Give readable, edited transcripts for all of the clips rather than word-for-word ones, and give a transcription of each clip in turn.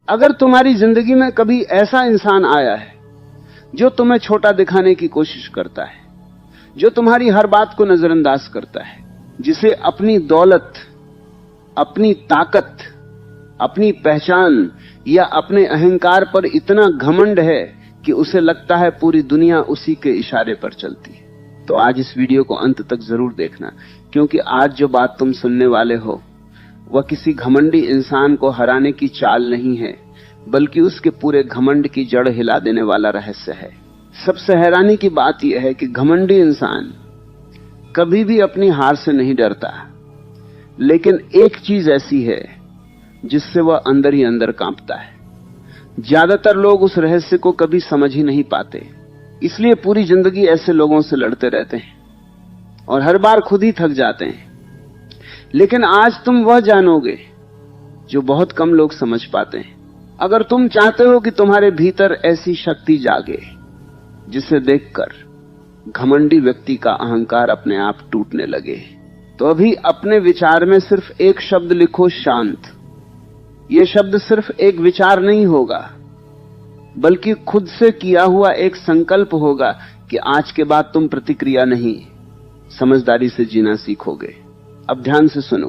अगर तुम्हारी जिंदगी में कभी ऐसा इंसान आया है जो तुम्हें छोटा दिखाने की कोशिश करता है, जो तुम्हारी हर बात को नजरअंदाज करता है, जिसे अपनी दौलत, अपनी ताकत, अपनी पहचान या अपने अहंकार पर इतना घमंड है कि उसे लगता है पूरी दुनिया उसी के इशारे पर चलती है, तो आज इस वीडियो को अंत तक जरूर देखना, क्योंकि आज जो बात तुम सुनने वाले हो वह किसी घमंडी इंसान को हराने की चाल नहीं है, बल्कि उसके पूरे घमंड की जड़ हिला देने वाला रहस्य है। सबसे हैरानी की बात यह है कि घमंडी इंसान कभी भी अपनी हार से नहीं डरता, लेकिन एक चीज ऐसी है जिससे वह अंदर ही अंदर कांपता है। ज्यादातर लोग उस रहस्य को कभी समझ ही नहीं पाते, इसलिए पूरी जिंदगी ऐसे लोगों से लड़ते रहते हैं और हर बार खुद ही थक जाते हैं। लेकिन आज तुम वह जानोगे जो बहुत कम लोग समझ पाते हैं। अगर तुम चाहते हो कि तुम्हारे भीतर ऐसी शक्ति जागे जिसे देखकर घमंडी व्यक्ति का अहंकार अपने आप टूटने लगे, तो अभी अपने विचार में सिर्फ एक शब्द लिखो, शांत। यह शब्द सिर्फ एक विचार नहीं होगा, बल्कि खुद से किया हुआ एक संकल्प होगा कि आज के बाद तुम प्रतिक्रिया नहीं, समझदारी से जीना सीखोगे। अब ध्यान से सुनो,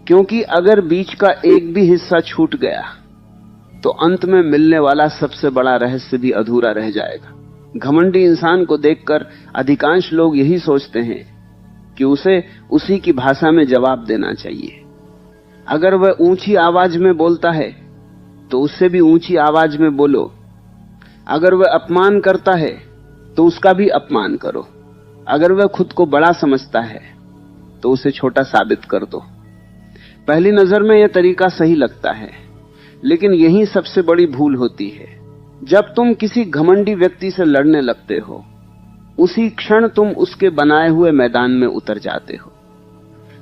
क्योंकि अगर बीच का एक भी हिस्सा छूट गया तो अंत में मिलने वाला सबसे बड़ा रहस्य भी अधूरा रह जाएगा। घमंडी इंसान को देखकर अधिकांश लोग यही सोचते हैं कि उसे उसी की भाषा में जवाब देना चाहिए। अगर वह ऊंची आवाज में बोलता है तो उससे भी ऊंची आवाज में बोलो। अगर वह अपमान करता है तो उसका भी अपमान करो। अगर वह खुद को बड़ा समझता है तो उसे छोटा साबित कर दो। पहली नजर में यह तरीका सही लगता है, लेकिन यही सबसे बड़ी भूल होती है। जब तुम किसी घमंडी व्यक्ति से लड़ने लगते हो, उसी क्षण तुम उसके बनाए हुए मैदान में उतर जाते हो,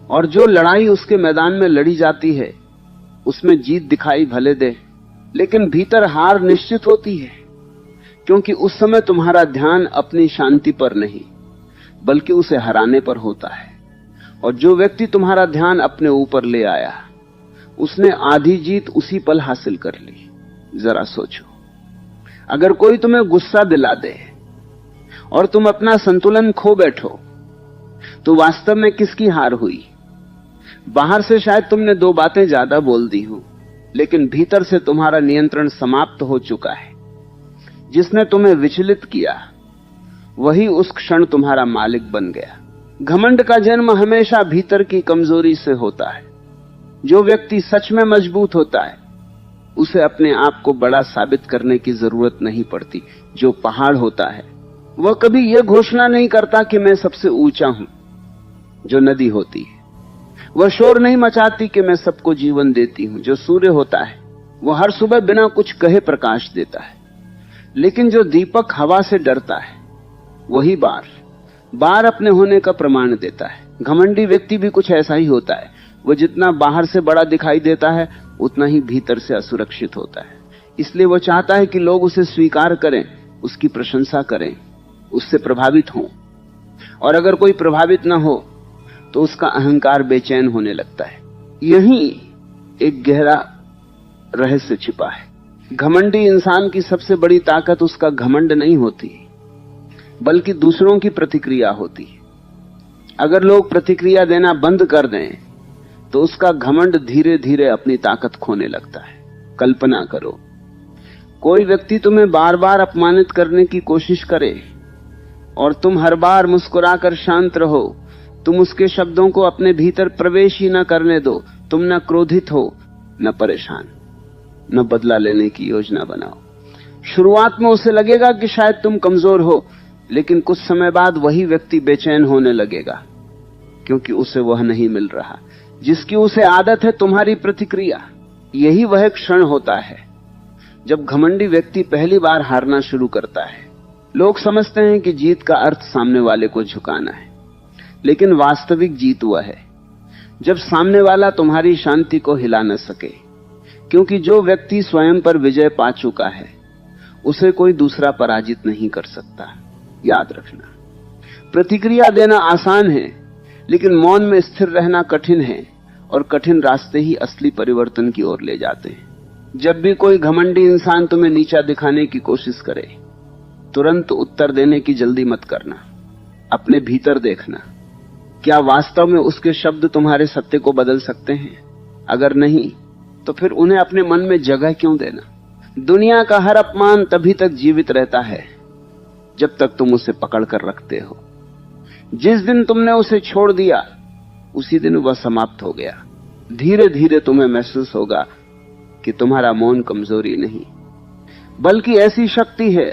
और जो लड़ाई उसके मैदान में लड़ी जाती है उसमें जीत दिखाई भले दे, लेकिन भीतर हार निश्चित होती है, क्योंकि उस समय तुम्हारा ध्यान अपनी शांति पर नहीं बल्कि उसे हराने पर होता है। और जो व्यक्ति तुम्हारा ध्यान अपने ऊपर ले आया, उसने आधी जीत उसी पल हासिल कर ली। जरा सोचो, अगर कोई तुम्हें गुस्सा दिला दे और तुम अपना संतुलन खो बैठो, तो वास्तव में किसकी हार हुई? बाहर से शायद तुमने दो बातें ज्यादा बोल दी हो, लेकिन भीतर से तुम्हारा नियंत्रण समाप्त हो चुका है। जिसने तुम्हें विचलित किया वही उस क्षण तुम्हारा मालिक बन गया। घमंड का जन्म हमेशा भीतर की कमजोरी से होता है। जो व्यक्ति सच में मजबूत होता है उसे अपने आप को बड़ा साबित करने की जरूरत नहीं पड़ती। जो पहाड़ होता है वह कभी यह घोषणा नहीं करता कि मैं सबसे ऊंचा हूं। जो नदी होती है वह शोर नहीं मचाती कि मैं सबको जीवन देती हूं। जो सूर्य होता है वह हर सुबह बिना कुछ कहे प्रकाश देता है। लेकिन जो दीपक हवा से डरता है वही बार बार अपने होने का प्रमाण देता है। घमंडी व्यक्ति भी कुछ ऐसा ही होता है। वह जितना बाहर से बड़ा दिखाई देता है उतना ही भीतर से असुरक्षित होता है। इसलिए वह चाहता है कि लोग उसे स्वीकार करें, उसकी प्रशंसा करें, उससे प्रभावित हों। और अगर कोई प्रभावित न हो तो उसका अहंकार बेचैन होने लगता है। यही एक गहरा रहस्य छिपा है। घमंडी इंसान की सबसे बड़ी ताकत उसका घमंड नहीं होती, बल्कि दूसरों की प्रतिक्रिया होती है। अगर लोग प्रतिक्रिया देना बंद कर दें तो उसका घमंड धीरे धीरे अपनी ताकत खोने लगता है। कल्पना करो, कोई व्यक्ति तुम्हें बार बार अपमानित करने की कोशिश करे और तुम हर बार मुस्कुराकर शांत रहो। तुम उसके शब्दों को अपने भीतर प्रवेश ही न करने दो। तुम न क्रोधित हो, न परेशान, न बदला लेने की योजना बनाओ। शुरुआत में उसे लगेगा कि शायद तुम कमजोर हो, लेकिन कुछ समय बाद वही व्यक्ति बेचैन होने लगेगा, क्योंकि उसे वह नहीं मिल रहा जिसकी उसे आदत है, तुम्हारी प्रतिक्रिया। यही वह क्षण होता है जब घमंडी व्यक्ति पहली बार हारना शुरू करता है। लोग समझते हैं कि जीत का अर्थ सामने वाले को झुकाना है, लेकिन वास्तविक जीत वह है जब सामने वाला तुम्हारी शांति को हिला न सके, क्योंकि जो व्यक्ति स्वयं पर विजय पा चुका है उसे कोई दूसरा पराजित नहीं कर सकता। याद रखना, प्रतिक्रिया देना आसान है, लेकिन मौन में स्थिर रहना कठिन है, और कठिन रास्ते ही असली परिवर्तन की ओर ले जाते हैं। जब भी कोई घमंडी इंसान तुम्हें नीचा दिखाने की कोशिश करे, तुरंत उत्तर देने की जल्दी मत करना। अपने भीतर देखना, क्या वास्तव में उसके शब्द तुम्हारे सत्य को बदल सकते हैं? अगर नहीं, तो फिर उन्हें अपने मन में जगह क्यों देना? दुनिया का हर अपमान तभी तक जीवित रहता है जब तक तुम उसे पकड़ कर रखते हो। जिस दिन तुमने उसे छोड़ दिया, उसी दिन वह समाप्त हो गया। धीरे धीरे तुम्हें महसूस होगा कि तुम्हारा मौन कमजोरी नहीं, बल्कि ऐसी शक्ति है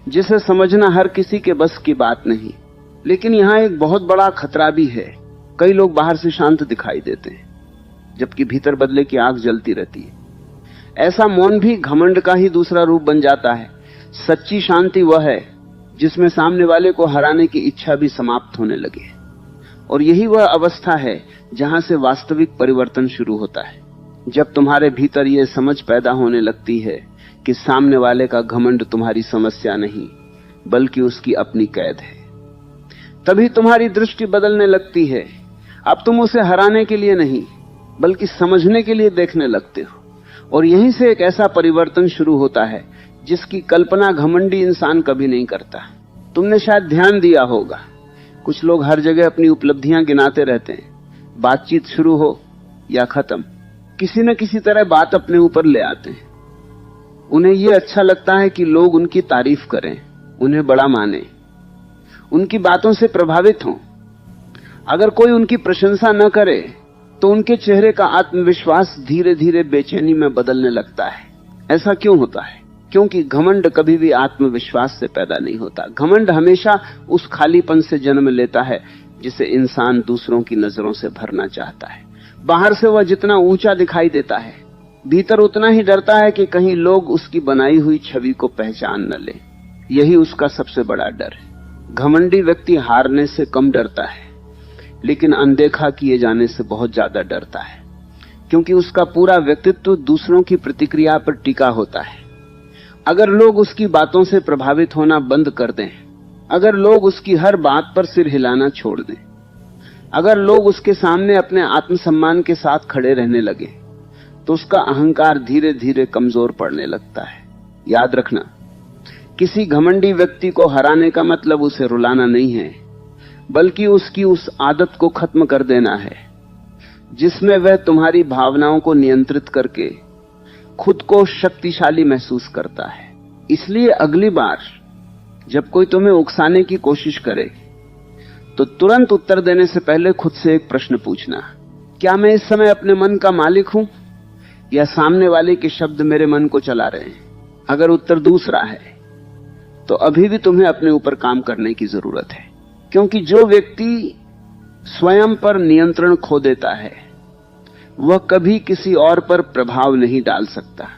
जिसे समझना हर किसी के बस की बात नहीं। लेकिन यहां एक बहुत बड़ा खतरा भी है। कई लोग बाहर से शांत दिखाई देते हैं, जबकि भीतर बदले की आग जलती रहती है। ऐसा मौन भी घमंड का ही दूसरा रूप बन जाता है। सच्ची शांति वह है जिसमें सामने वाले को हराने की इच्छा भी समाप्त होने लगे, और यही वह अवस्था है जहां से वास्तविक परिवर्तन शुरू होता है। जब तुम्हारे भीतर यह समझ पैदा होने लगती है कि सामने वाले का घमंड तुम्हारी समस्या नहीं, बल्कि उसकी अपनी कैद है, तभी तुम्हारी दृष्टि बदलने लगती है। अब तुम उसे हराने के लिए नहीं, बल्कि समझने के लिए देखने लगते हो। और यहीं से एक ऐसा परिवर्तन शुरू होता है जिसकी कल्पना घमंडी इंसान कभी नहीं करता। तुमने शायद ध्यान दिया होगा, कुछ लोग हर जगह अपनी उपलब्धियां गिनाते रहते हैं। बातचीत शुरू हो या खत्म, किसी न किसी तरह बात अपने ऊपर ले आते हैं। उन्हें यह अच्छा लगता है कि लोग उनकी तारीफ करें, उन्हें बड़ा माने, उनकी बातों से प्रभावित हों। अगर कोई उनकी प्रशंसा न करे तो उनके चेहरे का आत्मविश्वास धीरे धीरे बेचैनी में बदलने लगता है। ऐसा क्यों होता है? क्योंकि घमंड कभी भी आत्मविश्वास से पैदा नहीं होता। घमंड हमेशा उस खालीपन से जन्म लेता है जिसे इंसान दूसरों की नजरों से भरना चाहता है। बाहर से वह जितना ऊंचा दिखाई देता है, भीतर उतना ही डरता है कि कहीं लोग उसकी बनाई हुई छवि को पहचान न ले। यही उसका सबसे बड़ा डर है। घमंडी व्यक्ति हारने से कम डरता है, लेकिन अनदेखा किए जाने से बहुत ज्यादा डरता है, क्योंकि उसका पूरा व्यक्तित्व दूसरों की प्रतिक्रिया पर टिका होता है। अगर लोग उसकी बातों से प्रभावित होना बंद कर दें, अगर लोग उसकी हर बात पर सिर हिलाना छोड़ दें, अगर लोग उसके सामने अपने आत्मसम्मान के साथ खड़े रहने लगे, तो उसका अहंकार धीरे धीरे कमजोर पड़ने लगता है। याद रखना, किसी घमंडी व्यक्ति को हराने का मतलब उसे रुलाना नहीं है, बल्कि उसकी उस आदत को खत्म कर देना है जिसमें वह तुम्हारी भावनाओं को नियंत्रित करके खुद को शक्तिशाली महसूस करता है। इसलिए अगली बार जब कोई तुम्हें उकसाने की कोशिश करे, तो तुरंत उत्तर देने से पहले खुद से एक प्रश्न पूछना, क्या मैं इस समय अपने मन का मालिक हूं, या सामने वाले के शब्द मेरे मन को चला रहे हैं? अगर उत्तर दूसरा है, तो अभी भी तुम्हें अपने ऊपर काम करने की जरूरत है, क्योंकि जो व्यक्ति स्वयं पर नियंत्रण खो देता है, वह कभी किसी और पर प्रभाव नहीं डाल सकता।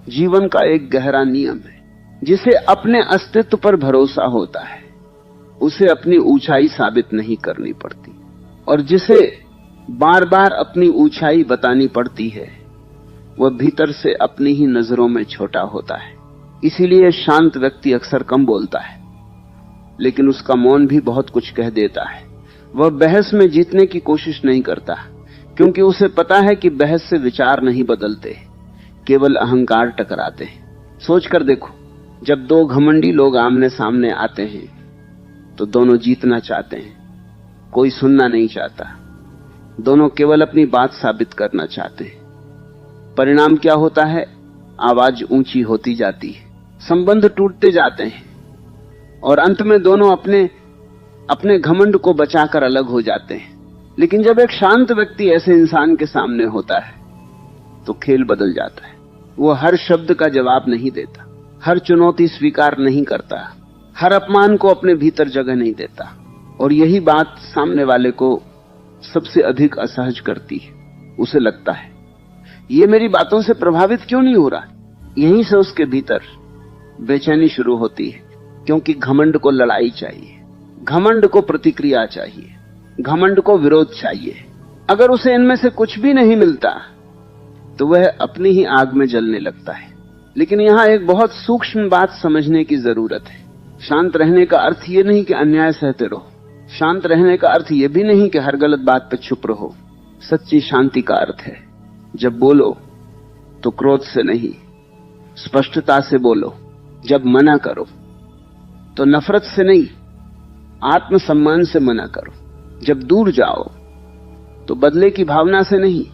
जीवन का एक गहरा नियम है, जिसे अपने अस्तित्व पर भरोसा होता है, उसे अपनी ऊंचाई साबित नहीं करनी पड़ती, और जिसे बार बार अपनी ऊंचाई बतानी पड़ती है, वह भीतर से अपनी ही नजरों में छोटा होता है। इसीलिए शांत व्यक्ति अक्सर कम बोलता है, लेकिन उसका मौन भी बहुत कुछ कह देता है। वह बहस में जीतने की कोशिश नहीं करता, क्योंकि उसे पता है कि बहस से विचार नहीं बदलते, केवल अहंकार टकराते हैं। सोच कर देखो, जब दो घमंडी लोग आमने सामने आते हैं तो दोनों जीतना चाहते हैं, कोई सुनना नहीं चाहता, दोनों केवल अपनी बात साबित करना चाहते हैं। परिणाम क्या होता है? आवाज ऊंची होती जाती है, संबंध टूटते जाते हैं, और अंत में दोनों अपने घमंड को बचाकर अलग हो जाते हैं। लेकिन जब एक शांत व्यक्ति ऐसे इंसान के सामने होता है, तो खेल बदल जाता है। वो हर शब्द का जवाब नहीं देता, हर चुनौती स्वीकार नहीं करता, हर अपमान को अपने भीतर जगह नहीं देता, और यही बात सामने वाले को सबसे अधिक असहज करती है। उसे लगता है, ये मेरी बातों से प्रभावित क्यों नहीं हो रहा? यहीं से उसके भीतर बेचैनी शुरू होती है, क्योंकि घमंड को लड़ाई चाहिए, घमंड को प्रतिक्रिया चाहिए, घमंड को विरोध चाहिए। अगर उसे इनमें से कुछ भी नहीं मिलता, तो वह अपनी ही आग में जलने लगता है। लेकिन यहां एक बहुत सूक्ष्म बात समझने की जरूरत है। शांत रहने का अर्थ ये नहीं कि अन्याय सहते रहो, शांत रहने का अर्थ ये भी नहीं कि हर गलत बात पर चुप रहो। सच्ची शांति का अर्थ है, जब बोलो तो क्रोध से नहीं, स्पष्टता से बोलो। जब मना करो तो नफरत से नहीं, आत्मसम्मान से मना करो। जब दूर जाओ तो बदले की भावना से नहीं,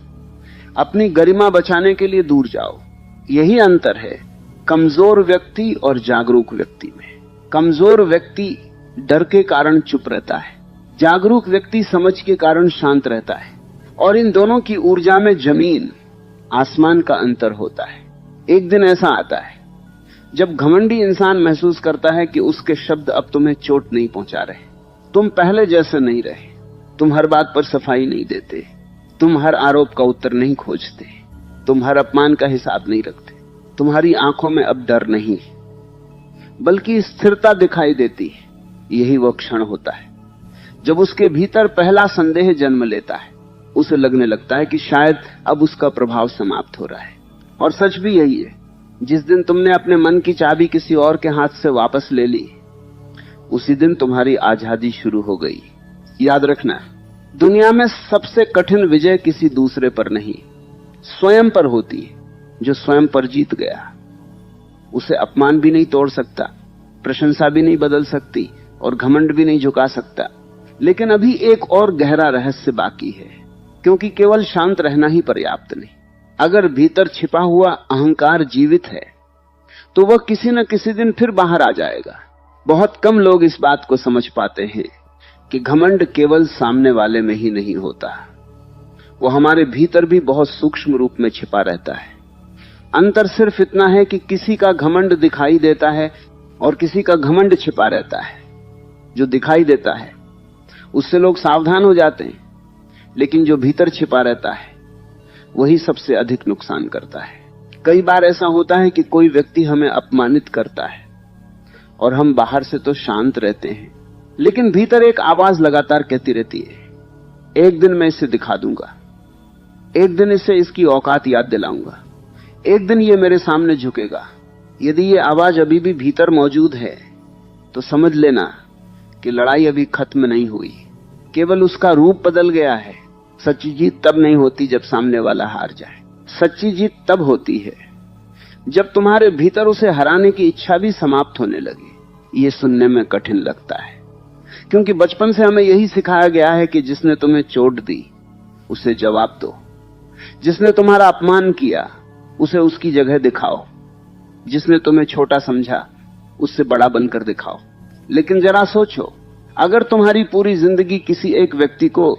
अपनी गरिमा बचाने के लिए दूर जाओ। यही अंतर है कमजोर व्यक्ति और जागरूक व्यक्ति में। कमजोर व्यक्ति डर के कारण चुप रहता है, जागरूक व्यक्ति समझ के कारण शांत रहता है। और इन दोनों की ऊर्जा में जमीन आसमान का अंतर होता है। एक दिन ऐसा आता है जब घमंडी इंसान महसूस करता है कि उसके शब्द अब तुम्हें चोट नहीं पहुंचा रहे, तुम पहले जैसे नहीं रहे, तुम हर बात पर सफाई नहीं देते, तुम हर आरोप का उत्तर नहीं खोजते, तुम हर अपमान का हिसाब नहीं रखते, तुम्हारी आंखों में अब डर नहीं बल्कि स्थिरता दिखाई देती है। यही वो क्षण होता है जब उसके भीतर पहला संदेह जन्म लेता है। उसे लगने लगता है कि शायद अब उसका प्रभाव समाप्त हो रहा है। और सच भी यही है, जिस दिन तुमने अपने मन की चाबी किसी और के हाथ से वापस ले ली, उसी दिन तुम्हारी आजादी शुरू हो गई। याद रखना, दुनिया में सबसे कठिन विजय किसी दूसरे पर नहीं, स्वयं पर होती है। जो स्वयं पर जीत गया उसे अपमान भी नहीं तोड़ सकता, प्रशंसा भी नहीं बदल सकती और घमंड भी नहीं झुका सकता। लेकिन अभी एक और गहरा रहस्य बाकी है, क्योंकि केवल शांत रहना ही पर्याप्त नहीं। अगर भीतर छिपा हुआ अहंकार जीवित है तो वह किसी न किसी दिन फिर बाहर आ जाएगा। बहुत कम लोग इस बात को समझ पाते हैं कि घमंड केवल सामने वाले में ही नहीं होता, वो हमारे भीतर भी बहुत सूक्ष्म रूप में छिपा रहता है। अंतर सिर्फ इतना है कि किसी का घमंड दिखाई देता है और किसी का घमंड छिपा रहता है। जो दिखाई देता है उससे लोग सावधान हो जाते हैं, लेकिन जो भीतर छिपा रहता है वही सबसे अधिक नुकसान करता है। कई बार ऐसा होता है कि कोई व्यक्ति हमें अपमानित करता है और हम बाहर से तो शांत रहते हैं, लेकिन भीतर एक आवाज लगातार कहती रहती है, एक दिन मैं इसे दिखा दूंगा, एक दिन इसे इसकी औकात याद दिलाऊंगा, एक दिन ये मेरे सामने झुकेगा। यदि ये आवाज अभी भी भीतर मौजूद है तो समझ लेना कि लड़ाई अभी खत्म नहीं हुई, केवल उसका रूप बदल गया है। सच्ची जीत तब नहीं होती जब सामने वाला हार जाए, सच्ची जीत तब होती है जब तुम्हारे भीतर उसे हराने की इच्छा भी समाप्त होने लगे। ये सुनने में कठिन लगता है, क्योंकि बचपन से हमें यही सिखाया गया है कि जिसने तुम्हें चोट दी उसे जवाब दो, जिसने तुम्हारा अपमान किया उसे उसकी जगह दिखाओ, जिसने तुम्हें छोटा समझा उससे बड़ा बनकर दिखाओ। लेकिन जरा सोचो, अगर तुम्हारी पूरी जिंदगी किसी एक व्यक्ति को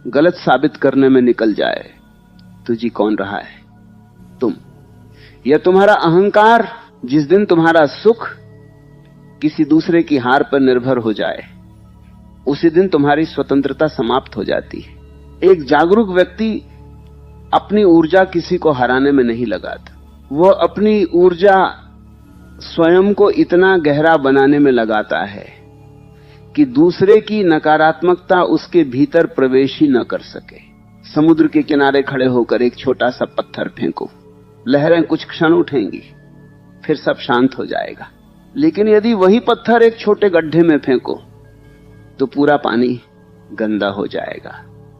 गलत साबित करने में निकल जाए तो जी कौन रहा है, तुम या तुम्हारा अहंकार? जिस दिन तुम्हारा सुख किसी दूसरे की हार पर निर्भर हो जाए उसी दिन तुम्हारी स्वतंत्रता समाप्त हो जाती है। एक जागरूक व्यक्ति अपनी ऊर्जा किसी को हराने में नहीं लगाता, वह अपनी ऊर्जा स्वयं को इतना गहरा बनाने में लगाता है कि दूसरे की नकारात्मकता उसके भीतर प्रवेश ही न कर सके। समुद्र के किनारे खड़े होकर एक छोटा सा पत्थर फेंको, लहरें कुछ क्षण उठेंगी, फिर सब शांत हो जाएगा। लेकिन यदि वही पत्थर एक छोटे गड्ढे में फेंको तो पूरा पानी गंदा हो जाएगा।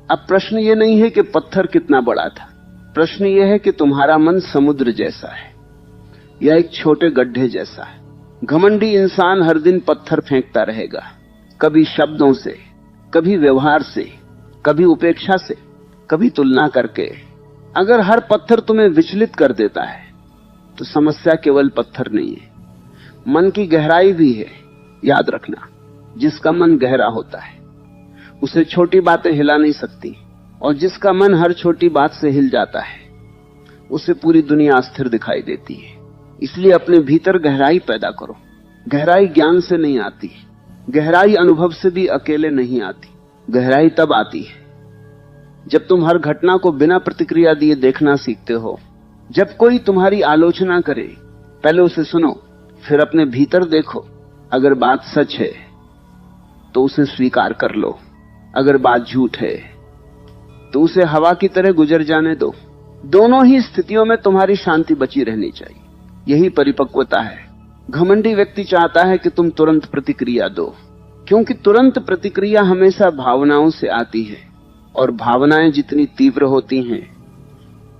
अब प्रश्न ये नहीं है कि पत्थर कितना बड़ा था, प्रश्न ये है कि तुम्हारा मन समुद्र जैसा है या एक छोटे गड्ढे जैसा है। घमंडी इंसान हर दिन पत्थर फेंकता रहेगा, कभी शब्दों से, कभी व्यवहार से, कभी उपेक्षा से, कभी तुलना करके। अगर हर पत्थर तुम्हें विचलित कर देता है तो समस्या केवल पत्थर नहीं है, मन की गहराई भी है। याद रखना, जिसका मन गहरा होता है उसे छोटी बातें हिला नहीं सकती, और जिसका मन हर छोटी बात से हिल जाता है उसे पूरी दुनिया अस्थिर दिखाई देती है। इसलिए अपने भीतर गहराई पैदा करो। गहराई ज्ञान से नहीं आती, गहराई अनुभव से भी अकेले नहीं आती। गहराई तब आती है जब तुम हर घटना को बिना प्रतिक्रिया दिए देखना सीखते हो। जब कोई तुम्हारी आलोचना करे, पहले उसे सुनो, फिर अपने भीतर देखो। अगर बात सच है तो उसे स्वीकार कर लो, अगर बात झूठ है तो उसे हवा की तरह गुजर जाने दो। दोनों ही स्थितियों में तुम्हारी शांति बची रहनी चाहिए। यही परिपक्वता है। घमंडी व्यक्ति चाहता है कि तुम तुरंत प्रतिक्रिया दो, क्योंकि तुरंत प्रतिक्रिया हमेशा भावनाओं से आती है, और भावनाएं जितनी तीव्र होती हैं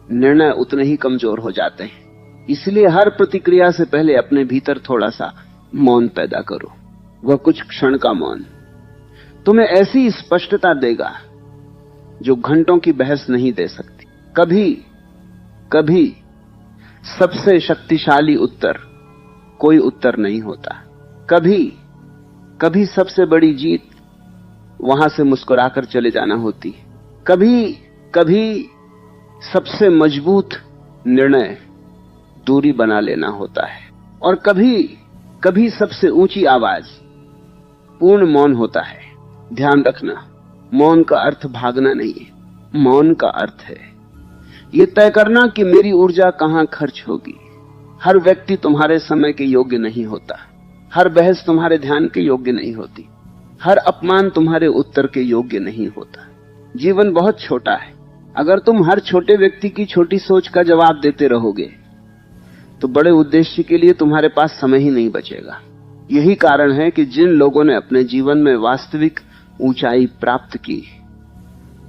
निर्णय उतने ही कमजोर हो जाते हैं। इसलिए हर प्रतिक्रिया से पहले अपने भीतर थोड़ा सा मौन पैदा करो। वह कुछ क्षण का मौन तुम्हें ऐसी स्पष्टता देगा जो घंटों की बहस नहीं दे सकती। कभी कभी सबसे शक्तिशाली उत्तर कोई उत्तर नहीं होता। कभी कभी सबसे बड़ी जीत वहां से मुस्कुराकर चले जाना होती है। कभी कभी सबसे मजबूत निर्णय दूरी बना लेना होता है। और कभी कभी सबसे ऊंची आवाज पूर्ण मौन होता है। ध्यान रखना, मौन का अर्थ भागना नहीं है। मौन का अर्थ है यह तय करना कि मेरी ऊर्जा कहां खर्च होगी। हर व्यक्ति तुम्हारे समय के योग्य नहीं होता। हर बहस तुम्हारे ध्यान के योग्य नहीं होती। हर अपमान तुम्हारे उत्तर के योग्य नहीं होता। जीवन बहुत छोटा है। अगर तुम हर छोटे व्यक्ति की छोटी सोच का जवाब देते रहोगे तो बड़े उद्देश्य के लिए तुम्हारे पास समय ही नहीं बचेगा। यही कारण है कि जिन लोगों ने अपने जीवन में वास्तविक ऊंचाई प्राप्त की,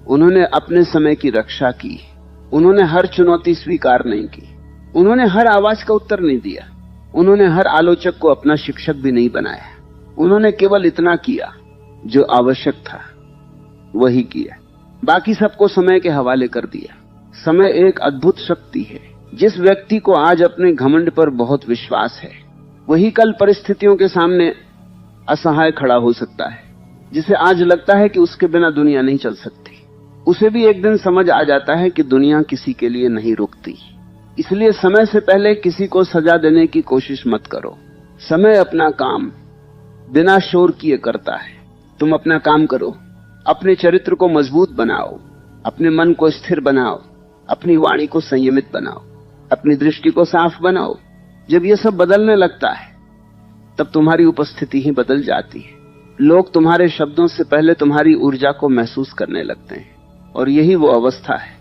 उन्होंने अपने समय की रक्षा की। उन्होंने हर चुनौती स्वीकार नहीं की। उन्होंने हर आवाज का उत्तर नहीं दिया। उन्होंने हर आलोचक को अपना शिक्षक भी नहीं बनाया। उन्होंने केवल इतना किया जो आवश्यक था, वही किया। बाकी सबको समय के हवाले कर दिया। समय एक अद्भुत शक्ति है। जिस व्यक्ति को आज अपने घमंड पर बहुत विश्वास है, वही कल परिस्थितियों के सामने असहाय खड़ा हो सकता है। जिसे आज लगता है कि उसके बिना दुनिया नहीं चल सकती, उसे भी एक दिन समझ आ जाता है कि दुनिया किसी के लिए नहीं रुकती। इसलिए समय से पहले किसी को सजा देने की कोशिश मत करो। समय अपना काम बिना शोर किए करता है। तुम अपना काम करो, अपने चरित्र को मजबूत बनाओ, अपने मन को स्थिर बनाओ, अपनी वाणी को संयमित बनाओ, अपनी दृष्टि को साफ बनाओ। जब यह सब बदलने लगता है तब तुम्हारी उपस्थिति ही बदल जाती है। लोग तुम्हारे शब्दों से पहले तुम्हारी ऊर्जा को महसूस करने लगते हैं। और यही वो अवस्था है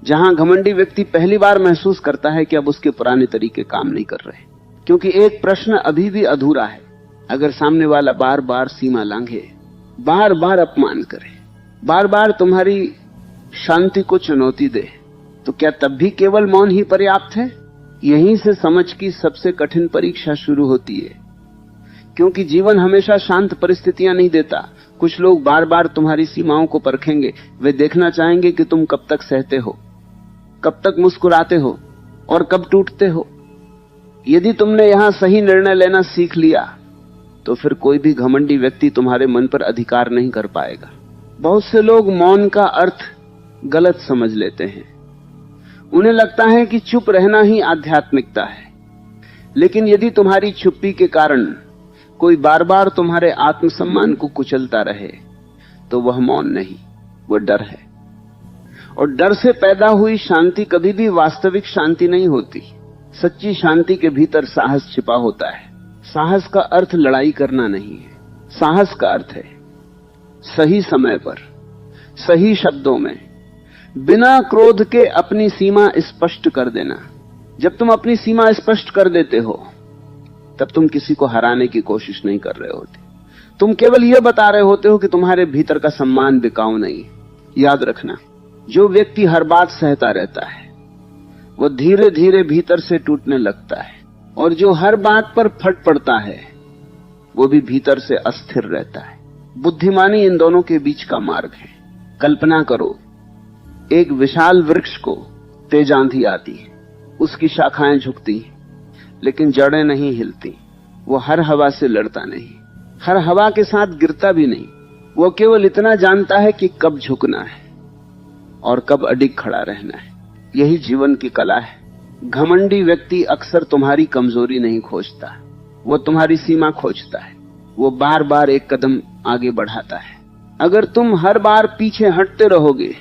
जहां घमंडी व्यक्ति पहली बार महसूस करता है कि अब उसके पुराने तरीके काम नहीं कर रहे। क्योंकि एक प्रश्न अभी भी अधूरा है। अगर सामने वाला बार बार सीमा लांघे, बार बार अपमान करे, बार बार तुम्हारी शांति को चुनौती दे, तो क्या तब भी केवल मौन ही पर्याप्त है? यहीं से समझ की सबसे कठिन परीक्षा शुरू होती है। क्योंकि जीवन हमेशा शांत परिस्थितियां नहीं देता। कुछ लोग बार बार तुम्हारी सीमाओं को परखेंगे। वे देखना चाहेंगे कि तुम कब तक सहते हो, कब तक मुस्कुराते हो और कब टूटते हो। यदि तुमने यहां सही निर्णय लेना सीख लिया तो फिर कोई भी घमंडी व्यक्ति तुम्हारे मन पर अधिकार नहीं कर पाएगा। बहुत से लोग मौन का अर्थ गलत समझ लेते हैं। उन्हें लगता है कि चुप रहना ही आध्यात्मिकता है। लेकिन यदि तुम्हारी चुप्पी के कारण कोई बार बार तुम्हारे आत्मसम्मान को कुचलता रहे तो वह मौन नहीं, वह डर है। और डर से पैदा हुई शांति कभी भी वास्तविक शांति नहीं होती। सच्ची शांति के भीतर साहस छिपा होता है। साहस का अर्थ लड़ाई करना नहीं है। साहस का अर्थ है सही समय पर, सही शब्दों में, बिना क्रोध के अपनी सीमा स्पष्ट कर देना। जब तुम अपनी सीमा स्पष्ट कर देते हो तब तुम किसी को हराने की कोशिश नहीं कर रहे होते। तुम केवल यह बता रहे होते हो कि तुम्हारे भीतर का सम्मान बिकाऊ नहीं। याद रखना, जो व्यक्ति हर बात सहता रहता है वह धीरे धीरे भीतर से टूटने लगता है। और जो हर बात पर फट पड़ता है वो भी भीतर से अस्थिर रहता है। बुद्धिमानी इन दोनों के बीच का मार्ग है। कल्पना करो, एक विशाल वृक्ष को तेज आंधी आती है, उसकी शाखाएं झुकती लेकिन जड़ें नहीं हिलती। वो हर हवा से लड़ता नहीं, हर हवा के साथ गिरता भी नहीं। वो केवल इतना जानता है कि कब झुकना है और कब अडिग खड़ा रहना है। यही जीवन की कला है। घमंडी व्यक्ति अक्सर तुम्हारी कमजोरी नहीं खोजता, वो तुम्हारी सीमा खोजता है। वो बार बार एक कदम आगे बढ़ाता है। अगर तुम हर बार पीछे हटते रहोगे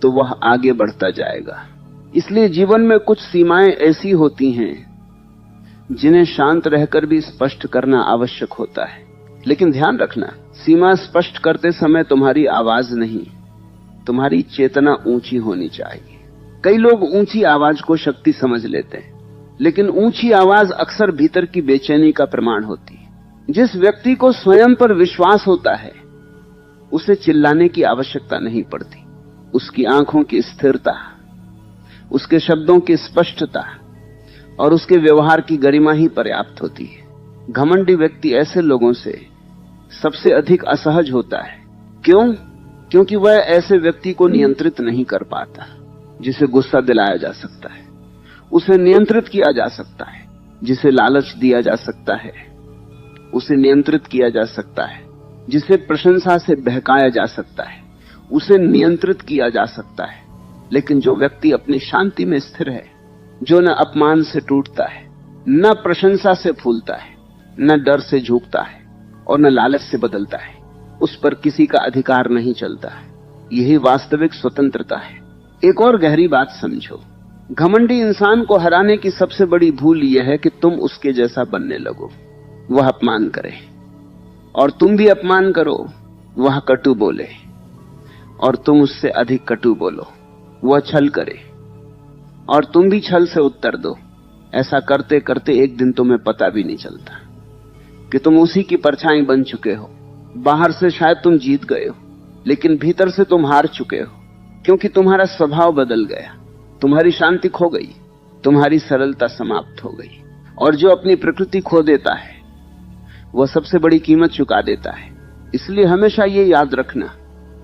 तो वह आगे बढ़ता जाएगा। इसलिए जीवन में कुछ सीमाएं ऐसी होती हैं जिन्हें शांत रहकर भी स्पष्ट करना आवश्यक होता है। लेकिन ध्यान रखना, सीमा स्पष्ट करते समय तुम्हारी आवाज नहीं, तुम्हारी चेतना ऊंची होनी चाहिए। कई लोग ऊंची आवाज को शक्ति समझ लेते हैं, लेकिन ऊंची आवाज अक्सर भीतर की बेचैनी का प्रमाण होती है। जिस व्यक्ति को स्वयं पर विश्वास होता है उसे चिल्लाने की आवश्यकता नहीं पड़ती। उसकी आंखों की स्थिरता, उसके शब्दों की स्पष्टता और उसके व्यवहार की गरिमा ही पर्याप्त होती है। घमंडी व्यक्ति ऐसे लोगों से सबसे अधिक असहज होता है। क्यों? क्योंकि वह ऐसे व्यक्ति को नियंत्रित नहीं कर पाता जिसे गुस्सा दिलाया जा सकता है, उसे नियंत्रित किया जा सकता है जिसे लालच दिया जा सकता है, उसे नियंत्रित किया जा सकता है जिसे प्रशंसा से बहकाया जा सकता है, उसे नियंत्रित किया जा सकता है। लेकिन जो व्यक्ति अपनी शांति में स्थिर है, जो न अपमान से टूटता है, न प्रशंसा से फूलता है, न डर से झुकता है और न लालच से बदलता है, उस पर किसी का अधिकार नहीं चलता है। यही वास्तविक स्वतंत्रता है। एक और गहरी बात समझो, घमंडी इंसान को हराने की सबसे बड़ी भूल यह है कि तुम उसके जैसा बनने लगो। वह अपमान करे और तुम भी अपमान करो, वह कटु बोले और तुम उससे अधिक कटु बोलो, वह छल करे और तुम भी छल से उत्तर दो। ऐसा करते करते एक दिन तुम्हें पता भी नहीं चलता कि तुम उसी की परछाई बन चुके हो। बाहर से शायद तुम जीत गए हो, लेकिन भीतर से तुम हार चुके हो, क्योंकि तुम्हारा स्वभाव बदल गया, तुम्हारी शांति खो गई, तुम्हारी सरलता समाप्त हो गई। और जो अपनी प्रकृति खो देता है वह सबसे बड़ी कीमत चुका देता है। इसलिए हमेशा ये याद रखना,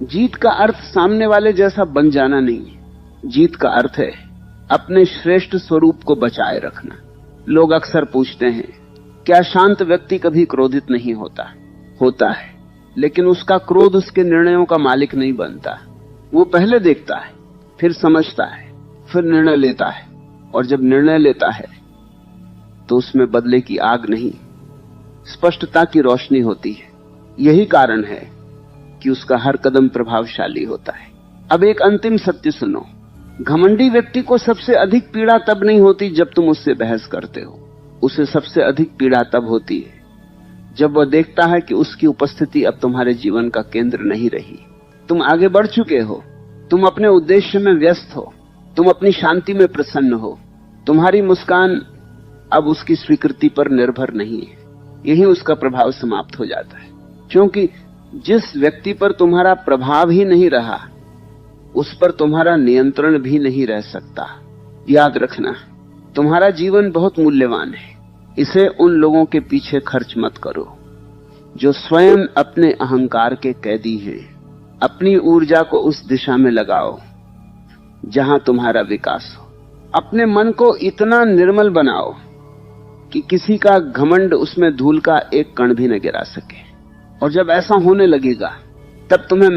जीत का अर्थ सामने वाले जैसा बन जाना नहीं है। जीत का अर्थ है अपने श्रेष्ठ स्वरूप को बचाए रखना। लोग अक्सर पूछते हैं, क्या शांत व्यक्ति कभी क्रोधित नहीं होता? होता है, लेकिन उसका क्रोध उसके निर्णयों का मालिक नहीं बनता। वो पहले देखता है, फिर समझता है, फिर निर्णय लेता है, और जब निर्णय लेता है तो उसमें बदले की आग नहीं, स्पष्टता की रोशनी होती है। यही कारण है कि उसका हर कदम प्रभावशाली होता है। अब एक अंतिम सत्य सुनो, घमंडी व्यक्ति को सबसे अधिक पीड़ा तब नहीं होती जब तुम उससे बहस करते हो। उसे सबसे अधिक पीड़ा तब होती है जब वह देखता है कि उसकी उपस्थिति अब तुम्हारे जीवन का केंद्र नहीं रही। तुम आगे बढ़ चुके हो, तुम अपने उद्देश्य में व्यस्त हो, तुम अपनी शांति में प्रसन्न हो, तुम्हारी मुस्कान अब उसकी स्वीकृति पर निर्भर नहीं है। यही उसका प्रभाव समाप्त हो जाता है, क्योंकि जिस व्यक्ति पर तुम्हारा प्रभाव ही नहीं रहा, उस पर तुम्हारा नियंत्रण भी नहीं रह सकता। याद रखना, तुम्हारा जीवन बहुत मूल्यवान है। इसे उन लोगों के पीछे खर्च मत करो जो स्वयं अपने अहंकार के कैदी हैं। अपनी ऊर्जा को उस दिशा में लगाओ जहां तुम्हारा विकास हो। अपने मन को इतना निर्मल बनाओ कि किसी का घमंड उसमें धूल का एक कण भी न गिरा सके। और जब ऐसा होने लगेगा, तब तुम्हें